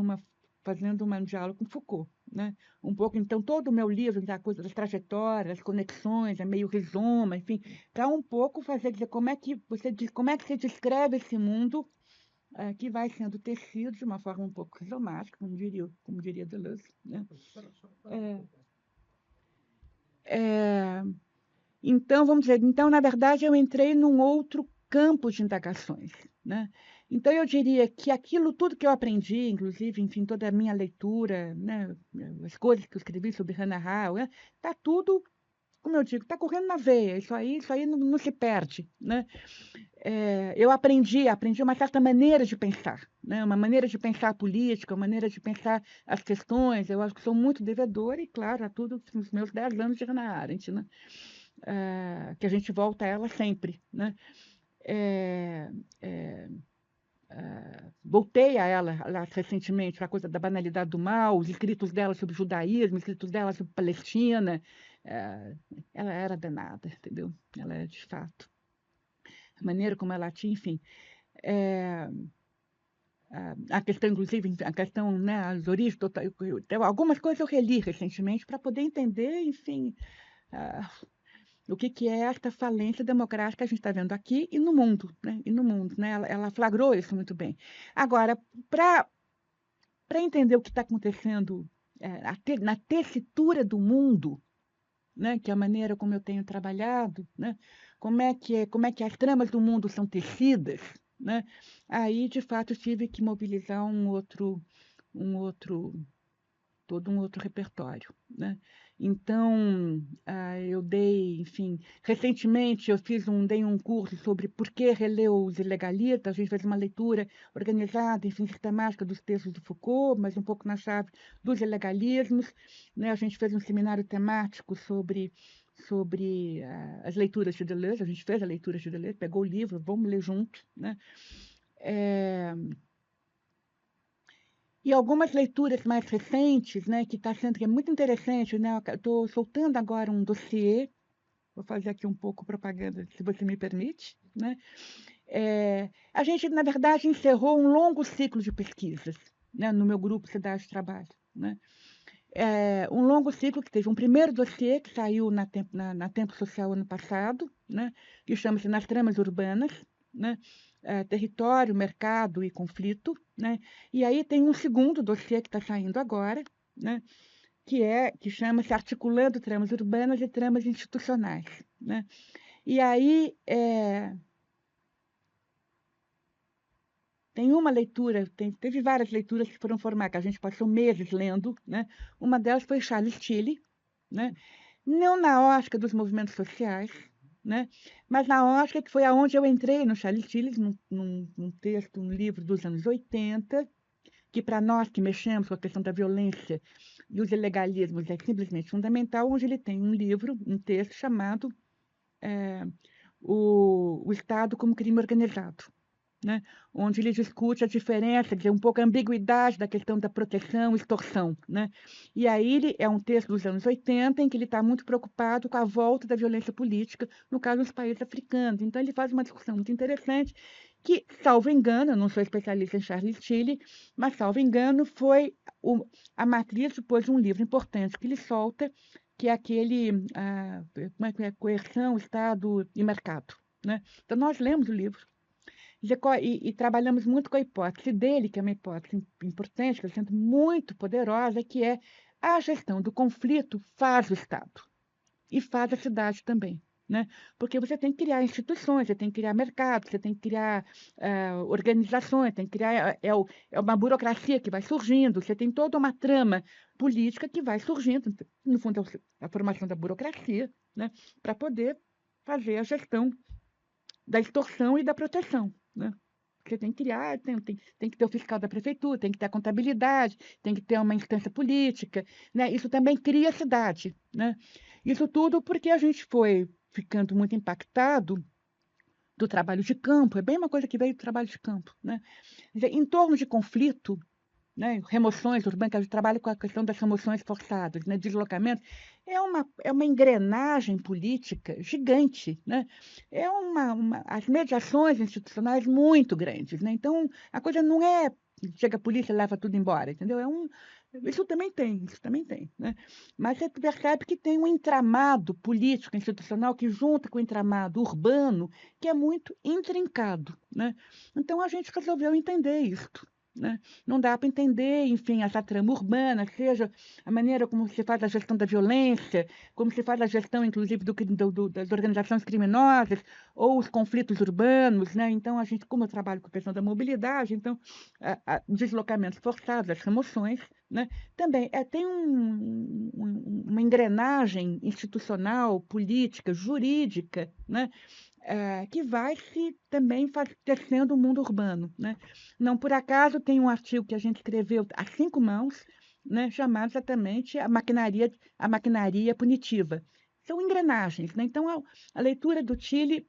fazendo um diálogo com Foucault, né? Um pouco, então, todo o meu livro, da coisa das trajetórias, das conexões, é meio rizoma, enfim, para um pouco fazer dizer como é que você descreve esse mundo que vai sendo tecido de uma forma um pouco rizomática, como diria Deleuze, né? É, Então, vamos dizer, então, na verdade, eu entrei num outro campo de indagações, né? Então, eu diria que aquilo tudo que eu aprendi, inclusive, enfim, toda a minha leitura, né, as coisas que eu escrevi sobre Hannah Arendt, está tudo, como eu digo, está correndo na veia, isso aí não se perde, né? Eu aprendi uma certa maneira de pensar, né? Uma maneira de pensar a política, uma maneira de pensar as questões, eu acho que sou muito devedora e, claro, a tudo nos meus 10 anos de Hannah Arendt, né? Que a gente volta a ela sempre, né? É, é, Voltei a ela recentemente, a coisa da banalidade do mal, os escritos dela sobre judaísmo, os escritos dela sobre Palestina. Ela era danada, entendeu? Ela é de fato. A maneira como ela tinha, enfim. É, a questão, inclusive, a questão, né, as origens, algumas coisas eu reli recentemente para poder entender, enfim, o que que é esta falência democrática que a gente está vendo aqui e no mundo, né? E no mundo, né? Ela flagrou isso muito bem. Agora, para entender o que está acontecendo na tessitura do mundo, né? Que é a maneira como eu tenho trabalhado, né? Como é que as tramas do mundo são tecidas, né? Aí, de fato, tive que mobilizar um outro todo um outro repertório, né? Então, eu dei, enfim, recentemente eu dei um curso sobre por que reler os ilegalistas, a gente fez uma leitura organizada, enfim, sistemática dos textos do Foucault, mas um pouco na chave dos ilegalismos, né? A gente fez um seminário temático sobre as leituras de Deleuze, a gente fez a leitura de Deleuze, pegou o livro, vamos ler junto, né? E algumas leituras mais recentes, né, que está sendo que é muito interessante, né? Estou soltando agora um dossiê, vou fazer aqui um pouco propaganda, se você me permite, né? A gente, na verdade, encerrou um longo ciclo de pesquisas, né, no meu grupo Cidade de Trabalho, né? Um longo ciclo que teve um primeiro dossiê que saiu na Tempo Social ano passado, né, que chama-se Nas Tramas Urbanas, né, Território, Mercado e Conflito, né, e aí tem um segundo dossiê que está saindo agora, né, que chama-se Articulando Tramas Urbanas e Tramas Institucionais, né, e aí tem uma leitura, teve várias leituras que foram formadas, que a gente passou meses lendo, né, uma delas foi Charles Tilly, né, não na ótica dos movimentos sociais, né? Mas na ótica que foi aonde eu entrei no Charles Tilly, num texto, um livro dos anos 80, que para nós que mexemos com a questão da violência e os ilegalismos é simplesmente fundamental, onde ele tem um livro, um texto chamado o Estado como Crime Organizado, né? Onde ele discute a diferença, dizer, um pouco a ambiguidade da questão da proteção e extorsão, né? E aí ele é um texto dos anos 80 em que ele está muito preocupado com a volta da violência política, no caso dos países africanos. Então ele faz uma discussão muito interessante que, salvo engano, eu não sou especialista em Charles Tilly, mas salvo engano foi a matriz depois de um livro importante que ele solta, que é aquele como é que é? Coerção, Estado e Mercado, né? Então nós lemos o livro e trabalhamos muito com a hipótese dele, que é uma hipótese importante, que eu sinto muito poderosa, que é a gestão do conflito faz o Estado e faz a cidade também. Né? Porque você tem que criar instituições, você tem que criar mercados, você tem que criar organizações, tem que criar. É uma burocracia que vai surgindo, você tem toda uma trama política que vai surgindo, no fundo, é a formação da burocracia, né? Para poder fazer a gestão da extorsão e da proteção, né? Você tem que criar, tem que ter o fiscal da prefeitura, tem que ter a contabilidade, tem que ter uma instância política, né? Isso também cria a cidade, né? Isso tudo porque a gente foi ficando muito impactado do trabalho de campo, é bem uma coisa que veio do trabalho de campo, né? Quer dizer, em torno de conflito, né, remoções urbanas, que a gente trabalha com a questão das remoções forçadas, né, deslocamento, é uma engrenagem política gigante, né? As mediações institucionais muito grandes, né? Então, a coisa não é chega a polícia e leva tudo embora, entendeu? Isso também tem, né? Mas você percebe que tem um entramado político, institucional, que junta com o entramado urbano, que é muito intrincado, né? Então, a gente resolveu entender isso, né? Não dá para entender, enfim, essa trama urbana, seja a maneira como se faz a gestão da violência, como se faz a gestão, inclusive, das organizações criminosas, ou os conflitos urbanos, né? Então, como eu trabalho com a questão da mobilidade, então, deslocamentos forçados, as remoções, né? Também tem uma engrenagem institucional, política, jurídica, né? Que vai se também tecendo o mundo urbano, né? Não por acaso tem um artigo que a gente escreveu a 5 mãos, né, chamado exatamente a maquinaria punitiva. São engrenagens, né? Então a leitura do Tilly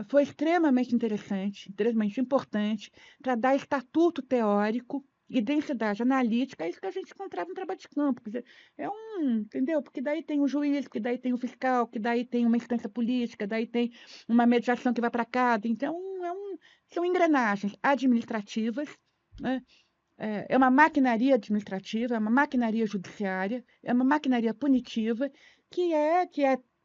foi extremamente interessante, extremamente importante para dar estatuto teórico e densidade analítica, é isso que a gente encontrava no trabalho de campo. Quer dizer, entendeu? Porque daí tem o juiz, porque daí tem o fiscal, que daí tem uma instância política, daí tem uma mediação que vai para cada. Então, são engrenagens administrativas, né? É uma maquinaria administrativa, é uma maquinaria judiciária, é uma maquinaria punitiva que é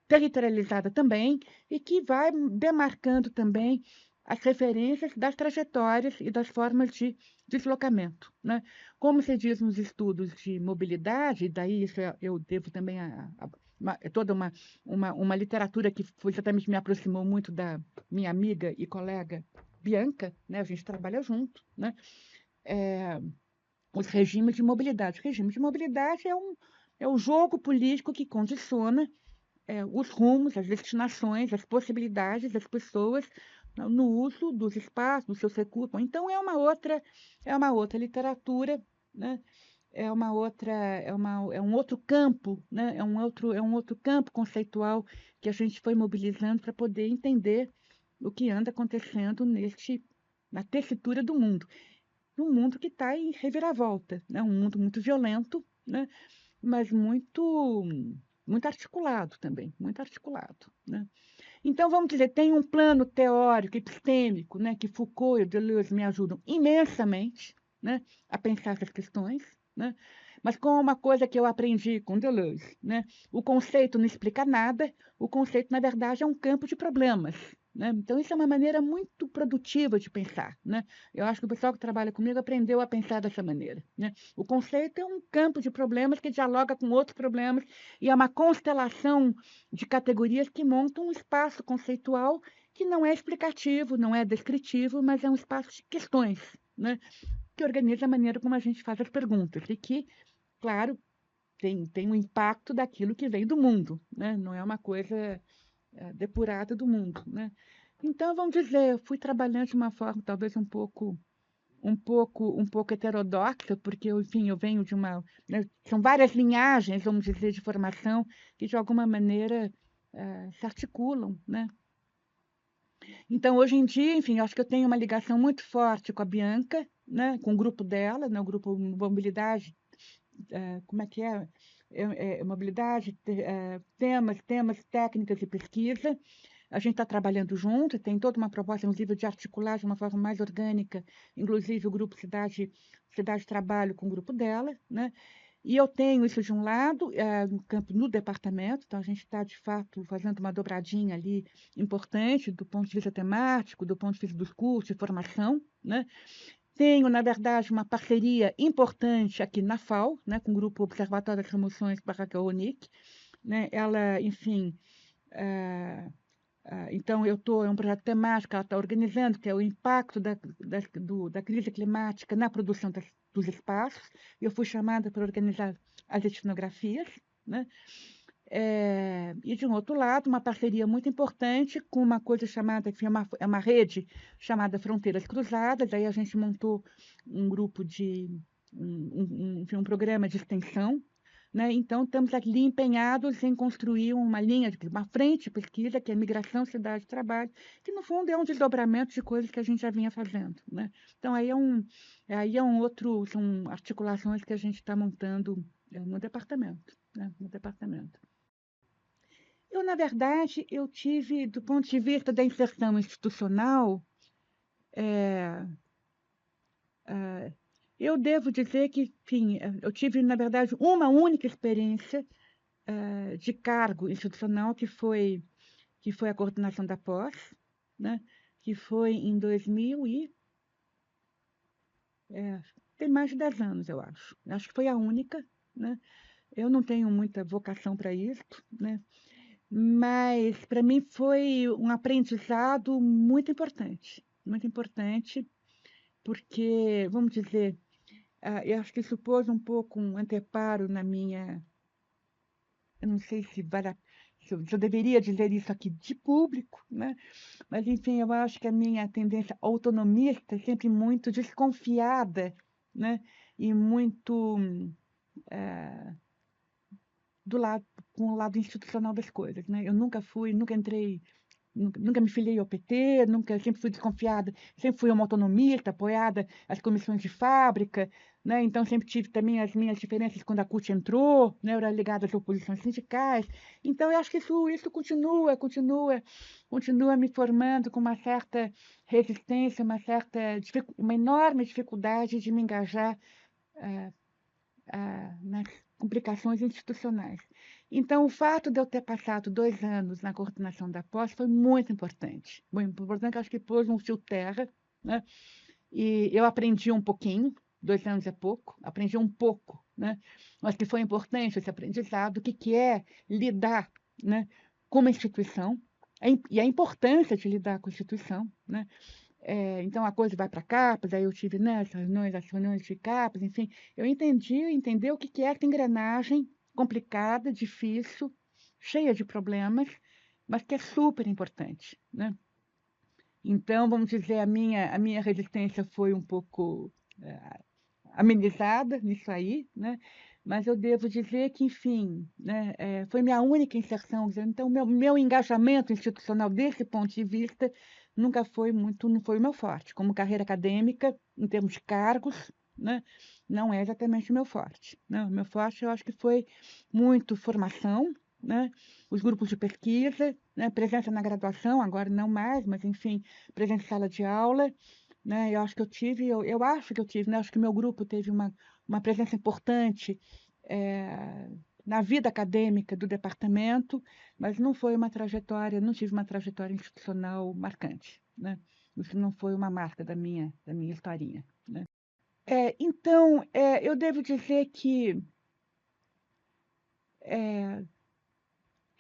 territorializada também, e que vai demarcando também as referências das trajetórias e das formas de deslocamento, né? Como se diz nos estudos de mobilidade, daí isso eu devo também é toda uma literatura que foi exatamente me aproximou muito da minha amiga e colega Bianca, né? A gente trabalha junto, né? Os regimes de mobilidade. O regime de mobilidade é o jogo político que condiciona os rumos, as destinações, as possibilidades das pessoas no uso dos espaços, dos seus recursos. Então, é uma outra literatura, né? É um outro campo, né? É um outro campo conceitual que a gente foi mobilizando para poder entender o que anda acontecendo na tessitura do mundo. Um mundo que está em reviravolta, né? Um mundo muito violento, né? Mas muito articulado também, muito articulado, né? Então, vamos dizer, tem um plano teórico, epistêmico, né, que Foucault e Deleuze me ajudam imensamente, né, a pensar essas questões, né? Mas com uma coisa que eu aprendi com Deleuze, né? O conceito não explica nada, o conceito, na verdade, é um campo de problemas, né? Então, isso é uma maneira muito produtiva de pensar, né? Eu acho que o pessoal que trabalha comigo aprendeu a pensar dessa maneira, né? O conceito é um campo de problemas que dialoga com outros problemas e é uma constelação de categorias que montam um espaço conceitual que não é explicativo, não é descritivo, mas é um espaço de questões, né? Que organiza a maneira como a gente faz as perguntas e que, claro, tem um impacto daquilo que vem do mundo, né? Não é uma coisa depurada do mundo, né? Então, vamos dizer, eu fui trabalhando de uma forma talvez um pouco heterodoxa, porque, enfim, eu venho de uma, né, são várias linhagens, vamos dizer, de formação que de alguma maneira se articulam, né? Então, hoje em dia, enfim, acho que eu tenho uma ligação muito forte com a Bianca, né, com o grupo dela, né, o grupo Mobilidade, como é que é? Mobilidade, temas, técnicas e pesquisa. A gente está trabalhando junto, tem toda uma proposta, inclusive, de articular de uma forma mais orgânica, inclusive o grupo Cidade Trabalho com o grupo dela, né? E eu tenho isso de um lado, no campo, no departamento, então a gente está, de fato, fazendo uma dobradinha ali importante do ponto de vista temático, do ponto de vista dos cursos de formação, né? Tenho, na verdade, uma parceria importante aqui na FAO, né, com o Grupo Observatório das Remoções Barraca Onic, né? Ela, enfim, então é um projeto temático que ela está organizando, que é o impacto da crise climática na produção dos espaços. Eu fui chamada para organizar as etnografias, né? E, de um outro lado, uma parceria muito importante com uma coisa chamada, que é uma rede chamada Fronteiras Cruzadas. Aí a gente montou um grupo enfim, um programa de extensão, né? Então, estamos ali empenhados em construir uma frente de pesquisa, que é migração, cidade e trabalho, que, no fundo, é um desdobramento de coisas que a gente já vinha fazendo, né? Então, são articulações que a gente está montando no departamento, né? No departamento. Na verdade, eu tive, do ponto de vista da inserção institucional, eu devo dizer que, enfim, eu tive, na verdade, uma única experiência de cargo institucional, que foi a coordenação da pós, né? Que foi em 2000 tem mais de 10 anos, eu acho. Acho que foi a única, né? Eu não tenho muita vocação para isso, né? Mas para mim foi um aprendizado muito importante, porque, vamos dizer, eu acho que isso pôs um pouco um anteparo na minha, eu não sei se eu deveria dizer isso aqui de público, né? Mas, enfim, eu acho que a minha tendência autonomista é sempre muito desconfiada, né? E muito do lado, com o lado institucional das coisas, né? Eu nunca entrei, nunca me filiei ao PT, sempre fui desconfiada, sempre fui uma autonomista, apoiada às comissões de fábrica, né? Então sempre tive também as minhas diferenças quando a CUT entrou, né? Eu era ligada às oposições sindicais. Então eu acho que isso continua me formando com uma certa resistência, uma enorme dificuldade de me engajar nas complicações institucionais. Então, o fato de eu ter passado 2 anos na coordenação da pós foi muito importante. Muito importante, acho que pôs um fio terra, né? E eu aprendi um pouquinho, 2 anos é pouco, aprendi um pouco, né? Mas que foi importante esse aprendizado, o que que é lidar, né, com uma instituição, e a importância de lidar com a instituição, né? Então a coisa vai para capas, aí eu tive, né, as reuniões de capas, enfim, eu entender o que que é essa engrenagem complicada, difícil, cheia de problemas, mas que é super importante, né? Então, vamos dizer, a minha resistência foi um pouco amenizada nisso aí, né? Mas eu devo dizer que, enfim, né, foi minha única inserção. Então, meu engajamento institucional desse ponto de vista nunca foi muito, não foi o meu forte. Como carreira acadêmica, em termos de cargos, né, não é exatamente o meu forte. Né? O meu forte, eu acho que foi muito formação, né? Os grupos de pesquisa, né? Presença na graduação, agora não mais, mas, enfim, presença em sala de aula, né? Eu acho que eu tive, eu acho que eu tive, né? Acho que meu grupo teve uma presença importante na vida acadêmica do departamento, mas não foi uma trajetória, não tive uma trajetória institucional marcante, né? Isso não foi uma marca da minha historinha, né? Então, eu devo dizer que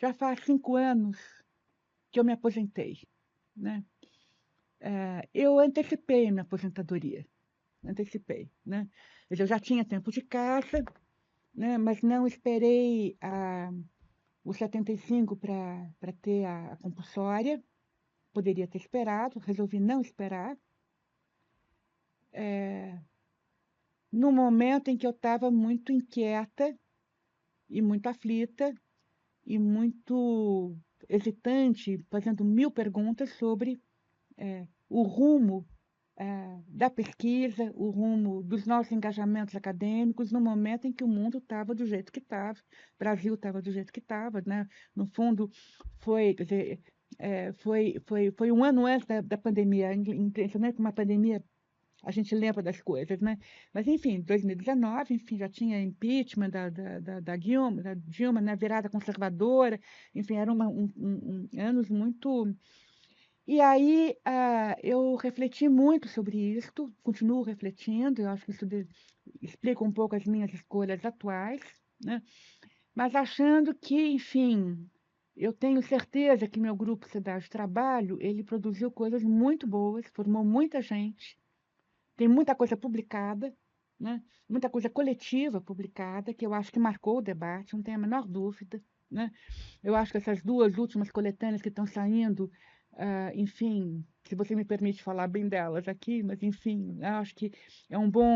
já faz 5 anos que eu me aposentei, né? Eu antecipei a minha aposentadoria, antecipei, né? Eu já tinha tempo de casa, né? Mas não esperei os 75 para ter a compulsória, poderia ter esperado, resolvi não esperar, no momento em que eu estava muito inquieta e muito aflita e muito hesitante, fazendo 1000 perguntas sobre o rumo da pesquisa, o rumo dos nossos engajamentos acadêmicos, no momento em que o mundo estava do jeito que estava, o Brasil estava do jeito que estava, né? No fundo, foi, quer dizer, foi um ano antes da pandemia. Impressionante como a pandemia a gente lembra das coisas, né? Mas, enfim, 2019, enfim, já tinha impeachment da Dilma, né? Virada conservadora, enfim, eram anos muito. E aí eu refleti muito sobre isto, continuo refletindo, eu acho que isso explica um pouco as minhas escolhas atuais, né? Mas achando que, enfim, eu tenho certeza que meu grupo Cidade de Trabalho, ele produziu coisas muito boas, formou muita gente, tem muita coisa publicada, né? Muita coisa coletiva publicada, que eu acho que marcou o debate, não tenho a menor dúvida, né? Eu acho que essas 2 últimas coletâneas que estão saindo, enfim, se você me permite falar bem delas aqui, mas enfim, eu acho que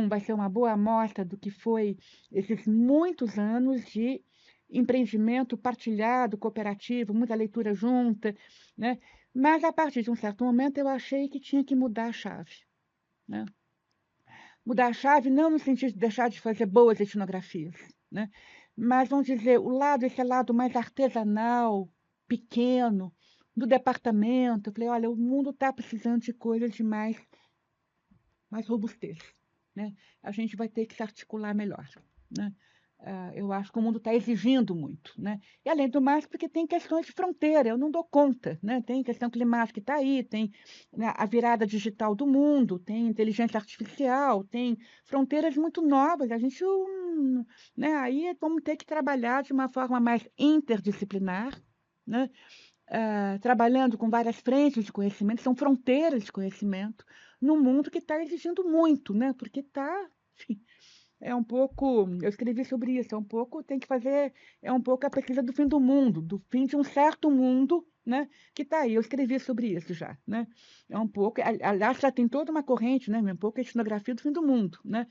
vai ser uma boa amostra do que foi esses muitos anos de empreendimento partilhado, cooperativo, muita leitura junta, né? Mas a partir de um certo momento eu achei que tinha que mudar a chave, né? Mudar a chave não no sentido de deixar de fazer boas etnografias, né? Mas, vamos dizer, esse lado mais artesanal, pequeno, do departamento. Eu falei, olha, o mundo está precisando de coisas de mais robustez, né? A gente vai ter que se articular melhor, né? Eu acho que o mundo está exigindo muito, né? E, além do mais, porque tem questões de fronteira, eu não dou conta, né? Tem questão climática que está aí, tem, né, a virada digital do mundo, tem inteligência artificial, tem fronteiras muito novas, a gente, né? Aí vamos ter que trabalhar de uma forma mais interdisciplinar, né? Trabalhando com várias frentes de conhecimento, são fronteiras de conhecimento, num mundo que está exigindo muito, né? Porque está, é um pouco, eu escrevi sobre isso, tem que fazer, é um pouco a pesquisa do fim do mundo, do fim de um certo mundo, né? Que está aí, eu escrevi sobre isso já, né? É um pouco, aliás, já tem toda uma corrente, né? Um pouco a etnografia do fim do mundo, né?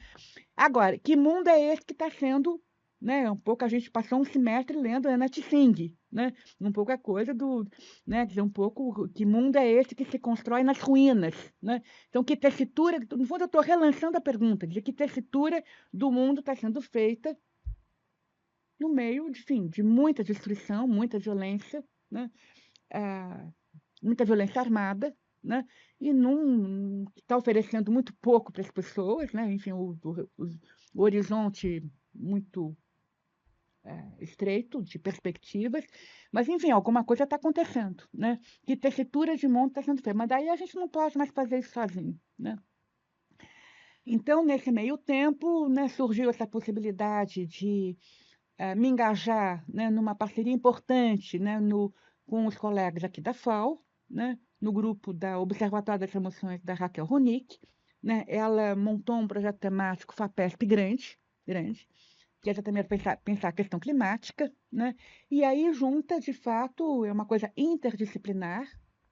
Agora, que mundo é esse que está sendo, né? Um pouco a gente passou um semestre lendo Anna Tsing, né? Um pouco a coisa do, né? Dizer um pouco que mundo é esse que se constrói nas ruínas, né? Então, que tessitura, no fundo eu estou relançando a pergunta, de que tessitura do mundo está sendo feita no meio, enfim, de muita destruição, muita violência, né? Muita violência armada, né? E está oferecendo muito pouco para as pessoas, né? Enfim, o horizonte muito estreito de perspectivas, mas, enfim, alguma coisa está acontecendo, né? Que tessitura de mundo está sendo feita, mas daí a gente não pode mais fazer isso sozinho, né? Então, nesse meio tempo, né, surgiu essa possibilidade de me engajar, né, numa parceria importante, né, com os colegas aqui da FAO, né, no grupo da Observatório das Emoções da Raquel Ronick, né? Ela montou um projeto temático FAPESP grande, grande, que é exatamente pensar a questão climática, né? E aí junta, de fato, é uma coisa interdisciplinar,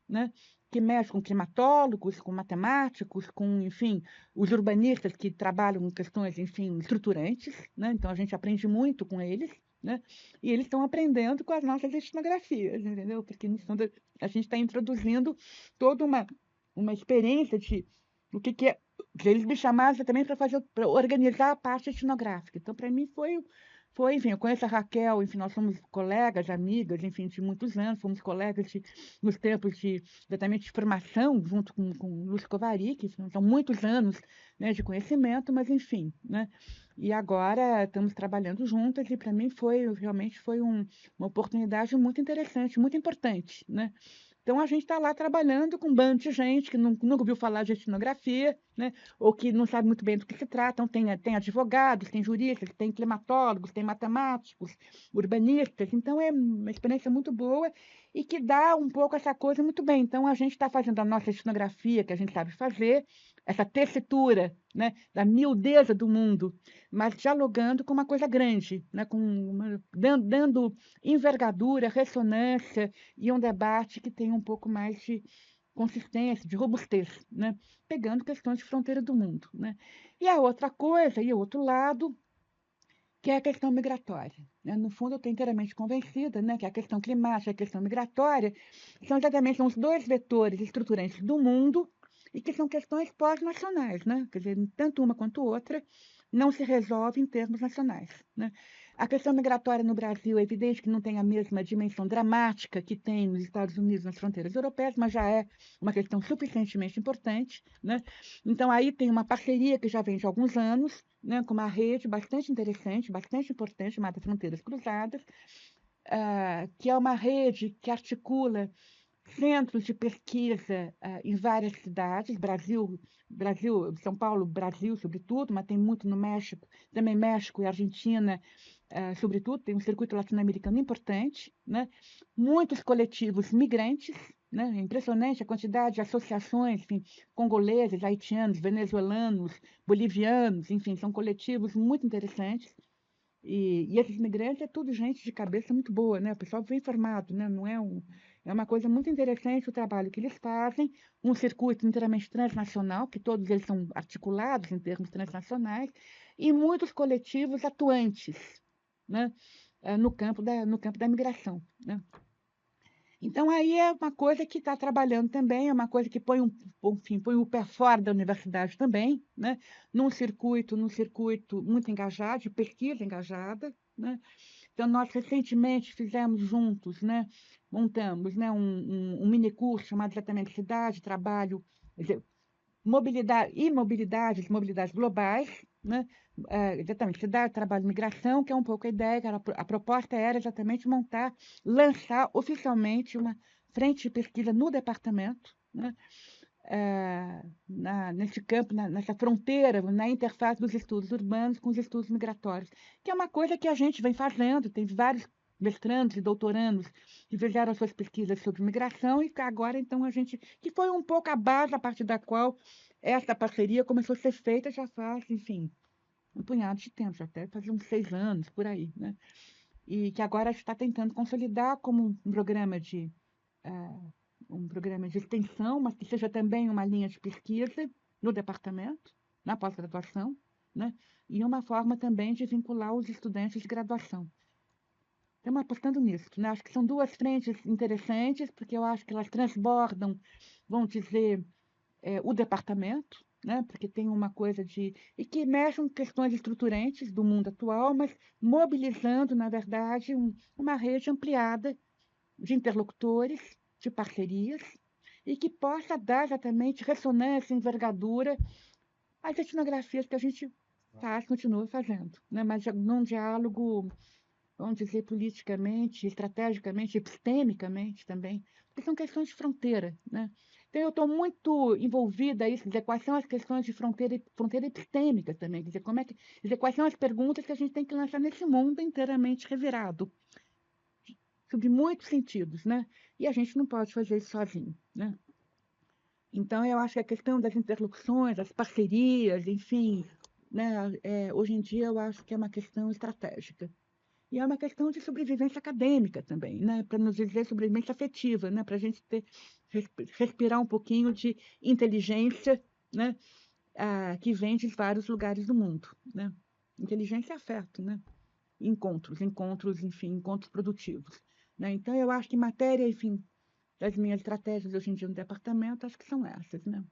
né? Que mexe com climatólogos, com matemáticos, com, enfim, os urbanistas que trabalham em questões, enfim, estruturantes, né? Então a gente aprende muito com eles, né? E eles estão aprendendo com as nossas etnografias, entendeu? Porque no fundo a gente está introduzindo toda uma experiência de o que é. Eles me chamaram também para organizar a parte etnográfica. Então, para mim, enfim, eu conheço a Raquel, enfim, nós somos colegas, amigas, enfim, de muitos anos, fomos colegas nos tempos exatamente de formação, junto com Lúcio Kovarik, que são muitos anos, né, de conhecimento, mas enfim, né? E agora estamos trabalhando juntas e para mim realmente foi uma oportunidade muito interessante, muito importante, né? Então, a gente está lá trabalhando com um bando de gente que nunca ouviu falar de etnografia, né? Ou que não sabe muito bem do que se trata. Então, tem advogados, tem juristas, tem climatólogos, tem matemáticos, urbanistas. Então, é uma experiência muito boa e que dá um pouco essa coisa muito bem. Então, a gente está fazendo a nossa etnografia, que a gente sabe fazer, essa tessitura, né, da miudeza do mundo, mas dialogando com uma coisa grande, né, dando envergadura, ressonância e um debate que tem um pouco mais de consistência, de robustez, né? Pegando questões de fronteira do mundo, né? E a outra coisa, e o outro lado, que é a questão migratória, né? No fundo, eu estou inteiramente convencida, né, que a questão climática e a questão migratória são exatamente os dois vetores estruturantes do mundo e que são questões pós-nacionais, né? Quer dizer, tanto uma quanto outra não se resolve em termos nacionais, né? A questão migratória no Brasil é evidente que não tem a mesma dimensão dramática que tem nos Estados Unidos, nas fronteiras europeias, mas já é uma questão suficientemente importante, né? Então, aí tem uma parceria que já vem de alguns anos, né, com uma rede bastante interessante, bastante importante, chamada Fronteiras Cruzadas, que é uma rede que articula centros de pesquisa em várias cidades, Brasil, São Paulo, Brasil, sobretudo, mas tem muito no México, também México e Argentina, sobretudo, tem um circuito latino-americano importante, né? Muitos coletivos migrantes, né? É impressionante a quantidade de associações, enfim, congoleses, haitianos, venezuelanos, bolivianos, enfim, são coletivos muito interessantes. E esses migrantes é tudo gente de cabeça muito boa, né? O pessoal bem formado, né? Não é é uma coisa muito interessante o trabalho que eles fazem, um circuito inteiramente transnacional, que todos eles são articulados em termos transnacionais, e muitos coletivos atuantes, né? No campo da migração, né? Então, aí é uma coisa que está trabalhando também, é uma coisa que enfim, põe o pé fora da universidade também, né? Num circuito muito engajado, de pesquisa engajada, né? Então, nós recentemente fizemos juntos, né? Montamos, né? Um mini curso chamado exatamente Cidade, Trabalho, quer dizer, mobilidades globais, né? Exatamente, cidade, trabalho e migração, que é um pouco a ideia, a proposta era exatamente lançar oficialmente uma frente de pesquisa no departamento, né? Nesse campo, nessa fronteira, na interface dos estudos urbanos com os estudos migratórios, que é uma coisa que a gente vem fazendo, tem vários mestrandos e doutorandos que fizeram as suas pesquisas sobre migração e agora, então, que foi um pouco a base a partir da qual essa parceria começou a ser feita já faz, enfim, um punhado de tempo, já até fazia uns 6 anos, por aí, né? E que agora está tentando consolidar como um programa de extensão, mas que seja também uma linha de pesquisa no departamento, na pós-graduação, né? E uma forma também de vincular os estudantes de graduação. Estamos apostando nisso, né? Acho que são duas frentes interessantes, porque eu acho que elas transbordam, vamos dizer, o departamento, né? Porque tem uma coisa e que mexem com questões estruturantes do mundo atual, mas mobilizando, na verdade, uma rede ampliada de interlocutores, de parcerias, e que possa dar exatamente ressonância, envergadura às etnografias que a gente faz, continua fazendo, né? Mas num diálogo vamos dizer, politicamente, estrategicamente, epistemicamente também, porque são questões de fronteira, né? Então, eu estou muito envolvida aí, quer dizer, quais são as questões de fronteira epistêmica também, quer dizer, quer dizer, quais são as perguntas que a gente tem que lançar nesse mundo inteiramente revirado, sob muitos sentidos, né? E a gente não pode fazer isso sozinho, né? Então, eu acho que a questão das interlocuções, das parcerias, enfim, né, hoje em dia eu acho que é uma questão estratégica. E é uma questão de sobrevivência acadêmica também, né? Para nos dizer sobrevivência afetiva, né? Para a gente respirar um pouquinho de inteligência, né? Que vem de vários lugares do mundo, né? Inteligência e afeto, né? Encontros, enfim, encontros produtivos, né? Então, eu acho que matéria, enfim, das minhas estratégias hoje em dia no departamento, acho que são essas, né?